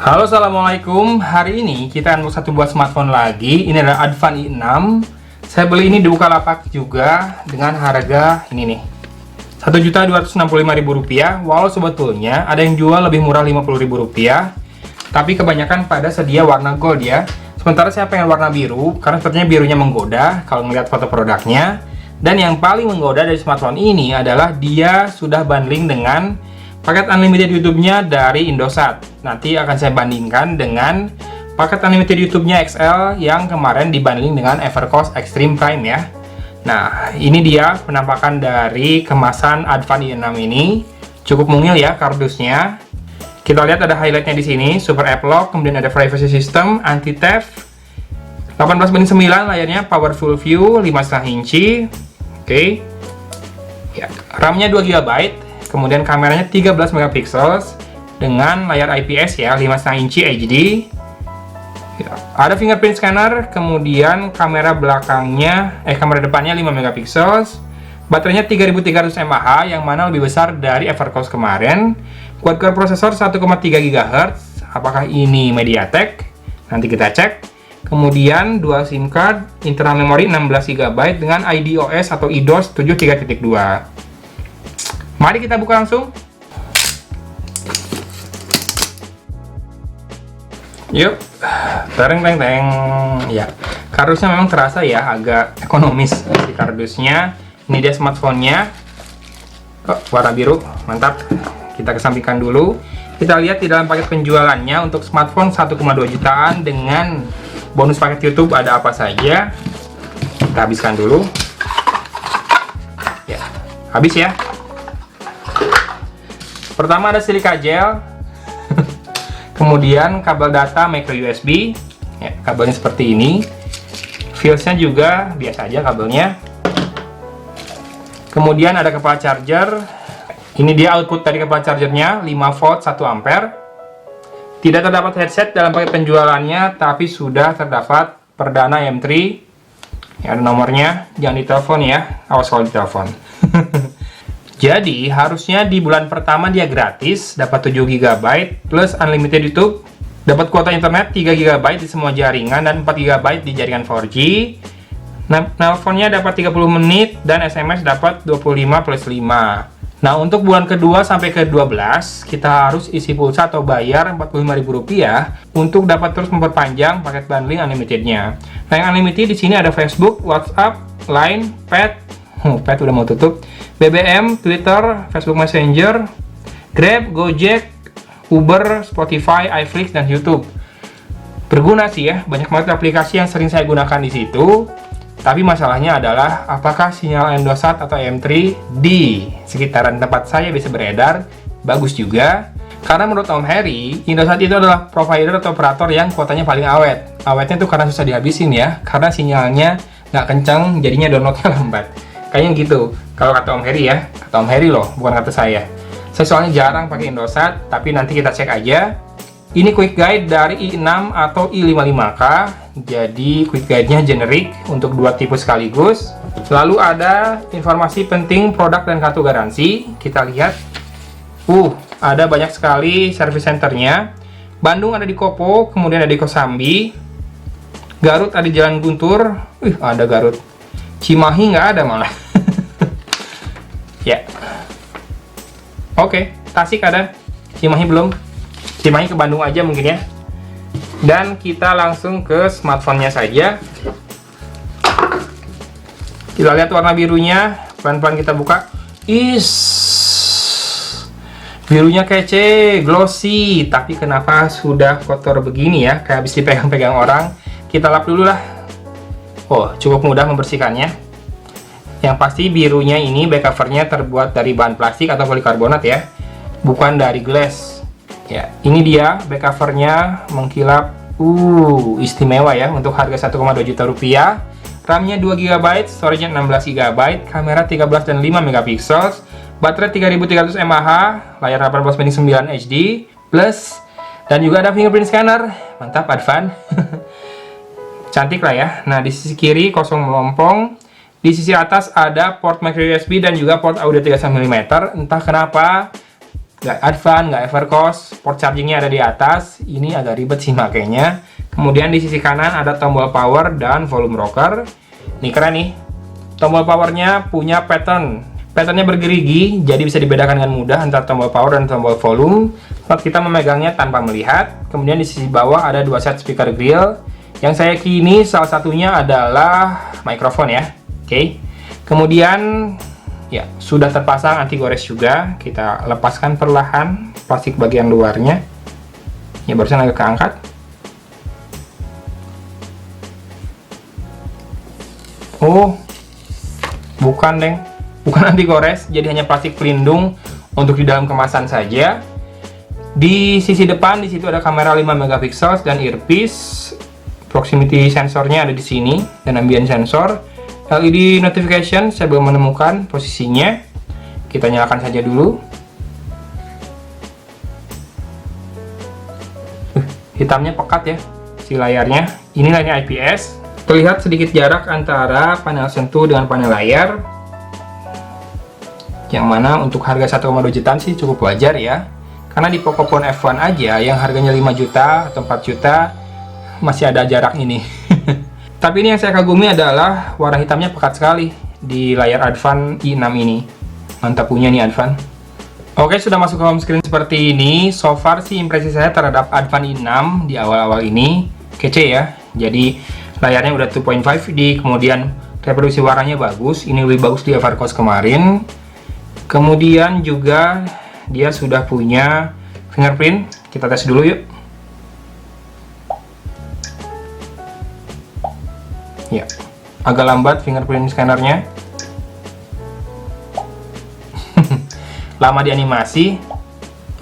Halo, assalamualaikum. Hari ini kita unbox satu buah smartphone lagi. Ini adalah Advan i6. Saya beli ini di Bukalapak juga dengan harga ini nih, Rp1.265.000. Walau sebetulnya ada yang jual lebih murah Rp50.000, tapi kebanyakan pada sedia warna gold ya. Sementara saya pengen warna biru karena sepertinya birunya menggoda kalau melihat foto produknya. Dan yang paling menggoda dari smartphone ini adalah dia sudah bundling dengan paket unlimited YouTube-nya dari Indosat. Nanti akan saya bandingkan dengan paket unlimited YouTube-nya XL yang kemarin dibanding dengan Evercost Extreme Prime ya. Nah, ini dia penampakan dari kemasan Advan i6 ini. Cukup mungil ya kardusnya. Kita lihat ada highlightnya di sini, Super App Lock, kemudian ada privacy system, anti theft, 18:9 layarnya, powerful view, 5,5 inci. Oke. Ya, RAM-nya 2 GB. Kemudian kameranya 13 megapiksel dengan layar IPS ya, 5,5 inci HD. Ya, ada fingerprint scanner, kemudian kamera kamera depannya 5 megapiksel. Baterainya 3300 mAh yang mana lebih besar dari Evercost kemarin. Quad-core prosesor 1,3 GHz. Apakah ini MediaTek? Nanti kita cek. Kemudian dual SIM card, internal memori 16 GB dengan IDOS atau IDOS 7.3.2. Mari kita buka langsung. Yuk, teng. Ya, kardusnya memang terasa ya, agak ekonomis si kardusnya. Ini dia smartphone-nya. Oh, warna biru, mantap. Kita kesampingkan dulu. Kita lihat di dalam paket penjualannya untuk smartphone 1,2 jutaan dengan bonus paket YouTube ada apa saja. Kita habiskan dulu. Ya, habis ya. Pertama ada silika gel, kemudian kabel data micro USB, ya, kabelnya seperti ini, fuse-nya juga biasa aja kabelnya. Kemudian ada kepala charger, ini dia output dari kepala chargernya, 5 volt 1 ampere. Tidak terdapat headset dalam paket penjualannya, tapi sudah terdapat perdana M3. Ya, ada nomornya, jangan ditelepon ya, awas kalau ditelepon. Jadi harusnya di bulan pertama dia gratis, dapat 7 GB plus unlimited YouTube, dapat kuota internet 3 GB di semua jaringan dan 4 GB di jaringan 4G. Nelponnya dapat 30 menit dan SMS dapat 25 plus 5. Nah, untuk bulan kedua sampai ke 12 kita harus isi pulsa atau bayar Rp45.000 untuk dapat terus memperpanjang paket bundling unlimitednya. Nah, yang unlimited di sini ada Facebook, WhatsApp, Line, Pet udah mau tutup, BBM, Twitter, Facebook Messenger, Grab, Gojek, Uber, Spotify, iFlix, dan YouTube. Berguna sih ya, banyak banget aplikasi yang sering saya gunakan di situ. Tapi masalahnya adalah apakah sinyal Indosat atau M3 di sekitaran tempat saya bisa beredar? Bagus juga. Karena menurut Om Heri, Indosat itu adalah provider atau operator yang kuotanya paling awet. Awetnya tuh karena susah dihabisin ya, karena sinyalnya nggak kencang, jadinya downloadnya lambat. Kayaknya gitu, kalau kata Om Heri ya, kata Om Heri loh, bukan kata saya. Saya soalnya jarang pakai Indosat, tapi nanti kita cek aja. Ini quick guide dari i6 atau i55K, jadi quick guide-nya generik untuk dua tipe sekaligus. Lalu ada informasi penting produk dan kartu garansi. Kita lihat, ada banyak sekali service centernya. Bandung ada di Kopo, kemudian ada di Kosambi. Garut ada di Jalan Guntur, ada Garut. Cimahi nggak ada malah. Ya. Oke, Tasik ada, Cimahi belum. Cimahi ke Bandung aja mungkin ya. Dan kita langsung ke smartphone-nya saja. Kita lihat warna birunya, pelan-pelan kita buka. Birunya kece, glossy, tapi kenapa sudah kotor begini ya? Kayak habis dipegang-pegang orang. Kita lap dulu lah. Oh, cukup mudah membersihkannya. Yang pasti birunya ini back covernya terbuat dari bahan plastik atau polikarbonat ya, bukan dari glass. Ya, ini dia back covernya mengkilap, istimewa ya untuk harga 1,2 juta rupiah. RAM-nya 2 GB, storage-nya 16 GB, kamera 13 dan 5 megapiksel, baterai 3300 mAh, layar 18:9 HD plus, dan juga ada fingerprint scanner. Mantap, Advan. Cantik lah ya. Nah, di sisi kiri kosong melompong, di sisi atas ada port micro USB dan juga port audio 3,5 mm. Entah kenapa nggak advance, nggak evercost. Port chargingnya ada di atas. Ini agak ribet sih makanya. Kemudian di sisi kanan ada tombol power dan volume rocker. Ini keren nih. Tombol powernya punya patternnya bergerigi, jadi bisa dibedakan dengan mudah antara tombol power dan tombol volume saat kita memegangnya tanpa melihat. Kemudian di sisi bawah ada dua set speaker grill. Yang saya kini salah satunya adalah mikrofon ya. Oke. Kemudian ya sudah terpasang anti gores juga. Kita lepaskan perlahan plastik bagian luarnya. Ya barusan agak keangkat. Oh, bukan deng, bukan anti gores, jadi hanya plastik pelindung untuk di dalam kemasan saja. Di sisi depan di situ ada kamera 5 megapiksel dan earpiece. Proximity sensornya ada di sini dan ambient sensor. LED notification saya belum menemukan posisinya. Kita nyalakan saja dulu. Hitamnya pekat ya si layarnya. Ini layarnya IPS. Terlihat sedikit jarak antara panel sentuh dengan panel layar, yang mana untuk harga 1,2 jutaan sih cukup wajar ya, karena di Pocophone F1 aja yang harganya 5 juta atau 4 juta masih ada jarak ini. Tapi ini yang saya kagumi adalah warna hitamnya pekat sekali di layar Advan i6 ini. Mantap punya nih Advan. Oke, sudah masuk ke home screen seperti ini. So far sih impresi saya terhadap Advan i6 di awal-awal ini kece ya. Jadi layarnya udah 2.5D, kemudian reproduksi warnanya bagus. Ini lebih bagus di Evercost kemarin. Kemudian juga dia sudah punya fingerprint. Kita tes dulu yuk. Ya, agak lambat fingerprint scannernya. Lama di animasi.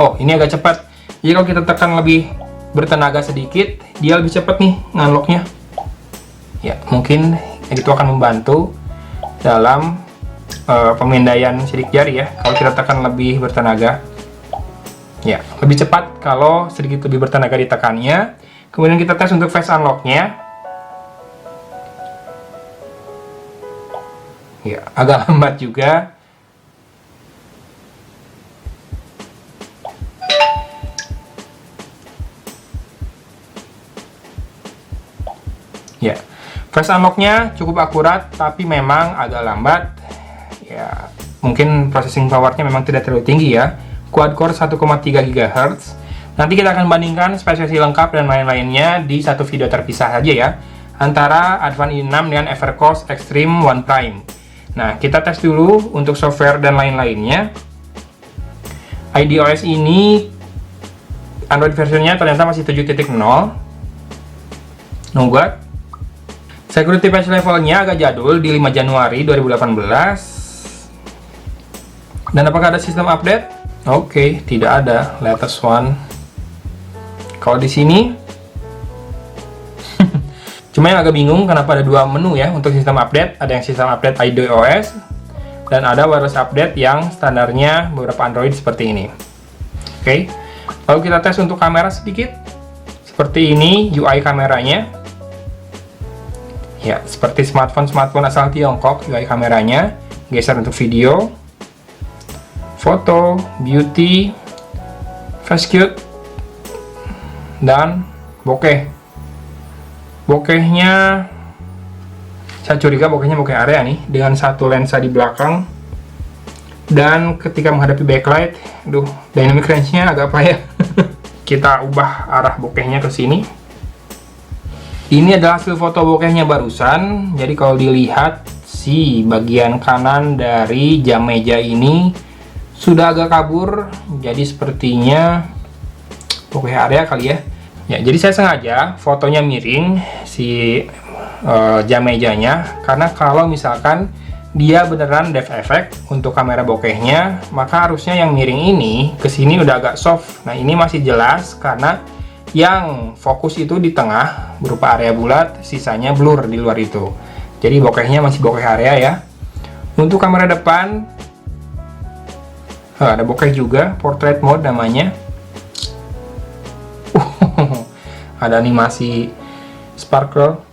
Oh, ini agak cepat. Jadi kalau kita tekan lebih bertenaga sedikit, dia lebih cepat nih ngunlocknya. Ya, mungkin itu akan membantu dalam pemindaian sidik jari ya. Kalau kita tekan lebih bertenaga, ya lebih cepat kalau sedikit lebih bertenaga ditekannya. Kemudian kita tes untuk face unlock-nya. Ya, agak lambat juga. Ya, face unlock-nya cukup akurat, tapi memang agak lambat. Ya, mungkin processing power-nya memang tidak terlalu tinggi ya. Quad-core 1,3 GHz. Nanti kita akan bandingkan spesifikasi lengkap dan lain-lainnya di satu video terpisah saja ya, antara Advan i6 dengan Evercost Extreme One Prime. Nah, kita tes dulu untuk software dan lain-lainnya. iOS ini Android versionnya ternyata masih 7.0. Nougat. Security patch levelnya agak jadul di 5 Januari 2018. Dan apakah ada sistem update? Oke, tidak ada latest one. Kalau di sini cuma yang agak bingung kenapa ada dua menu ya untuk sistem update. Ada yang sistem update iOS dan ada wireless update yang standarnya beberapa Android seperti ini. Oke. Lalu kita tes untuk kamera sedikit. Seperti ini UI kameranya. Ya, seperti smartphone asal Tiongkok UI kameranya. Geser untuk video, foto, beauty, face cute, dan bokeh. Bokehnya, saya curiga bokehnya bokeh area nih, dengan satu lensa di belakang. Dan ketika menghadapi backlight, dynamic range-nya agak payah. Kita ubah arah bokehnya ke sini. Ini adalah hasil foto bokehnya barusan. Jadi kalau dilihat, si bagian kanan dari jam meja ini sudah agak kabur. Jadi sepertinya bokeh area kali ya. Ya, jadi saya sengaja fotonya miring si jam mejanya, karena kalau misalkan dia beneran depth effect untuk kamera bokehnya, maka harusnya yang miring ini ke sini udah agak soft. Nah, ini masih jelas karena yang fokus itu di tengah berupa area bulat, sisanya blur di luar itu. Jadi bokehnya masih bokeh area ya. Untuk kamera depan ada bokeh juga, portrait mode namanya. Ada animasi sparkle.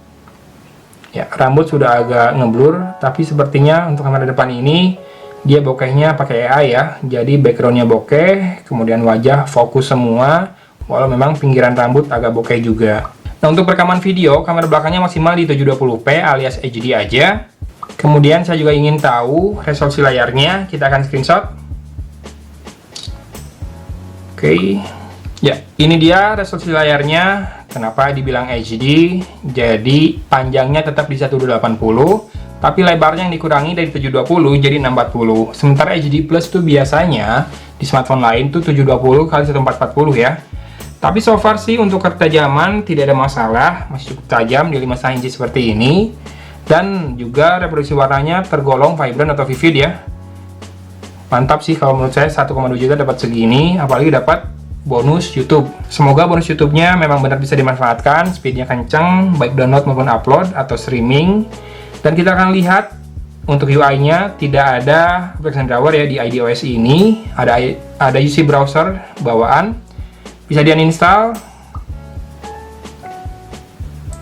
Ya, rambut sudah agak ngeblur, tapi sepertinya untuk kamera depan ini Dia bokehnya pakai AI ya, jadi backgroundnya bokeh, kemudian wajah fokus semua, walau memang pinggiran rambut agak bokeh juga. Nah, untuk rekaman video, kamera belakangnya maksimal di 720p alias HD aja. Kemudian saya juga ingin tahu resolusi layarnya, kita akan screenshot. Oke, ya ini dia resolusi layarnya. Kenapa dibilang HD? Jadi panjangnya tetap di 1080. Tapi lebarnya yang dikurangi dari 720 jadi 640. Sementara HD Plus tuh biasanya di smartphone lain tuh 720 x 1440 ya. Tapi so far sih untuk ketajaman tidak ada masalah, masih cukup tajam di 5,5 inci seperti ini. Dan juga reproduksi warnanya tergolong vibrant atau vivid ya. Mantap sih kalau menurut saya, 1,2 juta dapat segini, apalagi dapat bonus YouTube. Semoga bonus YouTube-nya memang benar bisa dimanfaatkan, speednya kenceng, baik download maupun upload atau streaming. Dan kita akan lihat untuk UI-nya tidak ada application drawer ya di iOS ini. Ada UC browser bawaan, bisa di uninstall.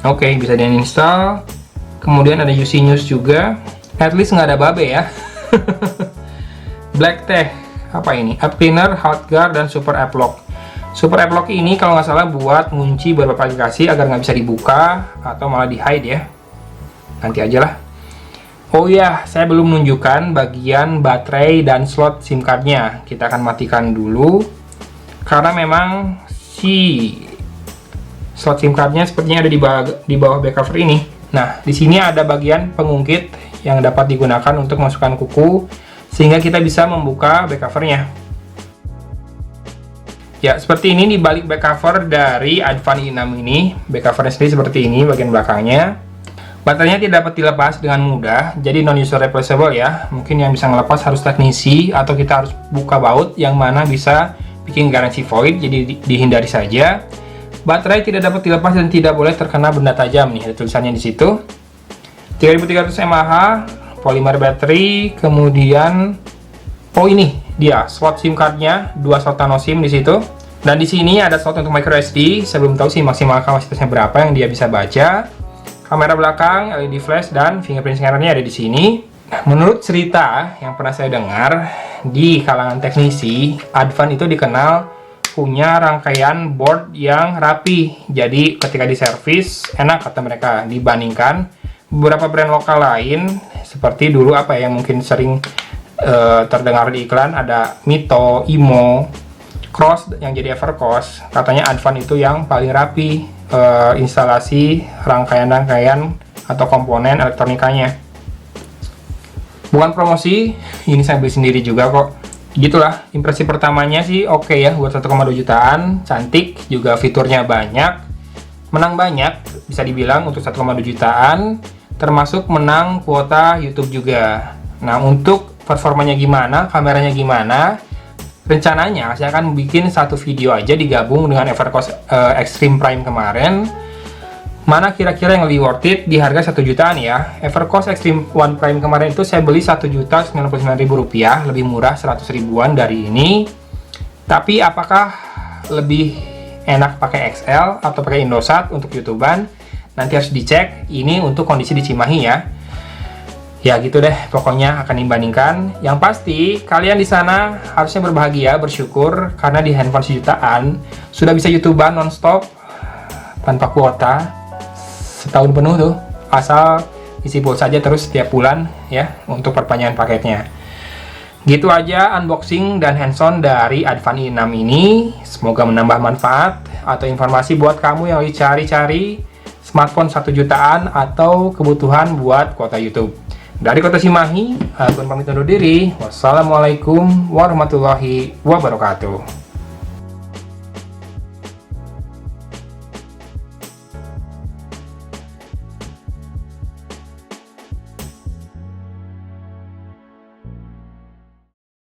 Oke, bisa di uninstall. Kemudian ada UC News juga. At least nggak ada babe ya. Black Tech, apa ini? App Cleaner, HotGuard, dan Super App Lock. Super App Lock ini kalau nggak salah buat ngunci beberapa aplikasi agar nggak bisa dibuka atau malah di hide ya. Nanti aja lah. Oh ya, saya belum menunjukkan bagian baterai dan slot SIM cardnya. Kita akan matikan dulu karena memang si slot SIM cardnya sepertinya ada di bawah back cover ini. Nah, di sini ada bagian pengungkit yang dapat digunakan untuk masukkan kuku sehingga kita bisa membuka back covernya. Ya, seperti ini di balik back cover dari Advan i6 ini. Back covernya sendiri seperti ini bagian belakangnya. Baterainya tidak dapat dilepas dengan mudah, jadi non-user replaceable ya. Mungkin yang bisa ngelepas harus teknisi, atau kita harus buka baut yang mana bisa bikin garansi void, jadi dihindari saja. Baterai tidak dapat dilepas dan tidak boleh terkena benda tajam nih, ada tulisannya di situ. 3300 mAh, polymer battery, kemudian oh ini dia slot SIM cardnya, 2 slot nano SIM di situ. Dan di sini ada slot untuk micro SD. Saya belum tahu sih maksimal kapasitasnya berapa yang dia bisa baca. Kamera belakang, LED flash, dan fingerprint scanner-nya ada di sini. Nah, menurut cerita yang pernah saya dengar di kalangan teknisi, Advan itu dikenal punya rangkaian board yang rapi. Jadi ketika diservis enak kata mereka dibandingkan beberapa brand lokal lain seperti dulu apa yang mungkin sering terdengar di iklan, ada Mito, Imo, Cross yang jadi Evercost. Katanya Advan itu yang paling rapi instalasi rangkaian-rangkaian atau komponen elektronikanya. Bukan promosi, ini saya beli sendiri juga kok. Gitulah, impresi pertamanya sih oke ya buat 1,2 jutaan, cantik, juga fiturnya banyak, menang banyak bisa dibilang untuk 1,2 jutaan, termasuk menang kuota YouTube juga. Nah, untuk performanya gimana, kameranya gimana, rencananya saya akan bikin satu video aja digabung dengan Evercost Extreme Prime kemarin. Mana kira-kira yang lebih worth it di harga 1 jutaan ya. Evercost Extreme One Prime kemarin itu saya beli Rp1.099.000, lebih murah 100 ribuan dari ini. Tapi apakah lebih enak pakai XL atau pakai Indosat untuk YouTuber? Nanti harus dicek. Ini untuk kondisi di Cimahi ya. Ya gitu deh, pokoknya akan dibandingkan. Yang pasti kalian di sana harusnya berbahagia, bersyukur karena di handphone sejutaan sudah bisa YouTuber nonstop tanpa kuota setahun penuh tuh, asal isi pulsa saja terus setiap bulan ya untuk perpanjangan paketnya. Gitu aja unboxing dan hands-on dari Advan i6 ini. Semoga menambah manfaat atau informasi buat kamu yang lagi cari-cari smartphone 1 jutaan atau kebutuhan buat kuota YouTube. Dari Kota Cimahi, aku pamit undur diri. Wassalamualaikum warahmatullahi wabarakatuh.